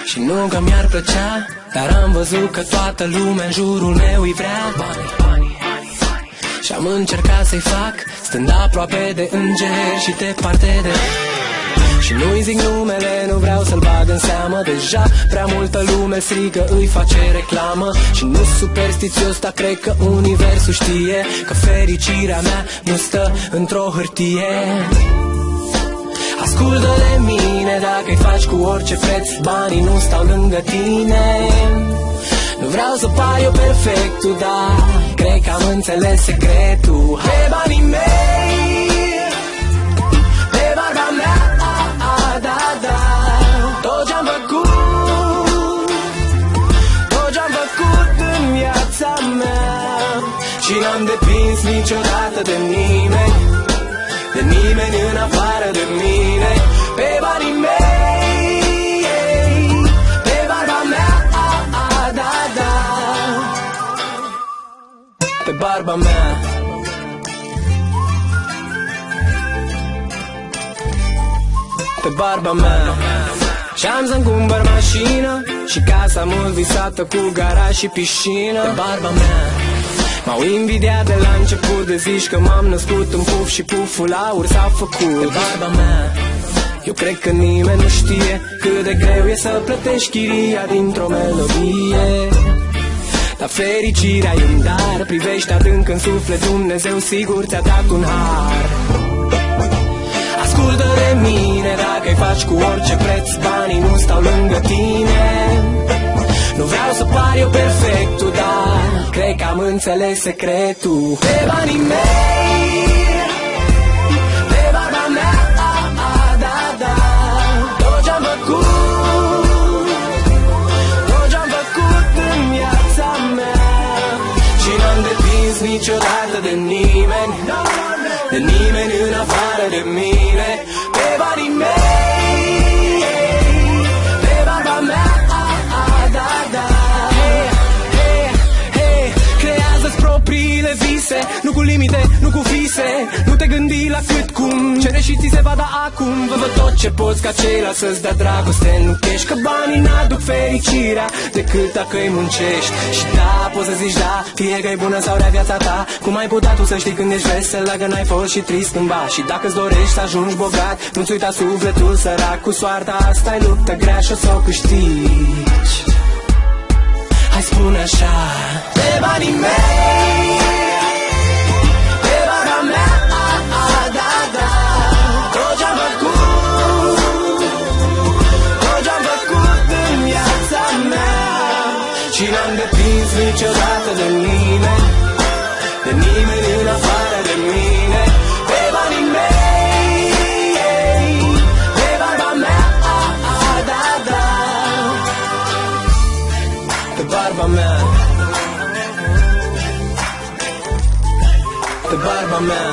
Și nu că mi-ar plăcea, dar am văzut că toată lumea în jurul meu îi vrea banii. Și-am încercat să-i fac, stând aproape de îngeri și departe de... Și nu-i zic numele, nu vreau să-l bag în seamă. Deja prea multă lume strigă, îi face reclamă. Și nu superstițios, dar cred că universul știe că fericirea mea nu stă într-o hârtie. Ascultă de mine, dacă-i faci cu orice preț, banii nu stau lângă tine. Nu vreau să par eu perfectul, dar cred că am înțeles secretul. Pe banii mei, pe barba mea, da. Tot ce-am făcut, tot ce-am făcut în viața mea. Și n-am depins niciodată de nimeni, de nimeni în afară de mine. Pe banii mei, pe barba mea, da. Pe barba mea. Pe barba mea. Și-am să-mi cumpăr mașină și casa mult visată cu garaj și piscină. Pe barba mea. M-au invidiat de la început de zici că m-am născut în puf și puful aur s-a făcut. Pe barba mea. Eu cred că nimeni nu știe cât de greu e să plătești chiria dintr-o melodie. Dar fericirea e un dar, privește adânc în suflet, Dumnezeu sigur ți-a dat un har. Ascultă de mine, dacă-i faci cu orice preț, banii nu stau lângă tine. Nu vreau să par eu perfectul, dar cred că am înțeles secretul. Pe banii mei, pe barba mea, da. Tot ce-am făcut, tot ce-am făcut în viața mea. Și n-am depins niciodată de nimeni, de nimeni în afară de mine. Pe banii mei, pe barba mea, da. Hey, creează-ți propriile vise, nu cu limite, nu cu vise. Nu te gândi la cât, cum, cere și ți se va da acum. Văd tot ce poți ca ceilalți să-ți dea dragoste în chești, că banii n-aduc fericirea decât dacă îi muncești. Și da, poți să zici da, fie că e bună sau rea viața ta. Cum ai putea tu să știi când ești vesel, dacă n-ai fost și trist cândva? Și dacă-ți dorești să ajungi bogat, nu-ți uita sufletul sărac. Cu soarta asta e luptă grea și o să o câștigi. Hai spune așa. Pe banii mei, pe barba mea, da. Tot ce-am făcut, tot ce-am făcut în viața mea. Și n-am depins niciodată de nimeni, de nimeni în afară de mine. Pe banii mei, pe barba mea, da. Pe barba mea, pe barba mea.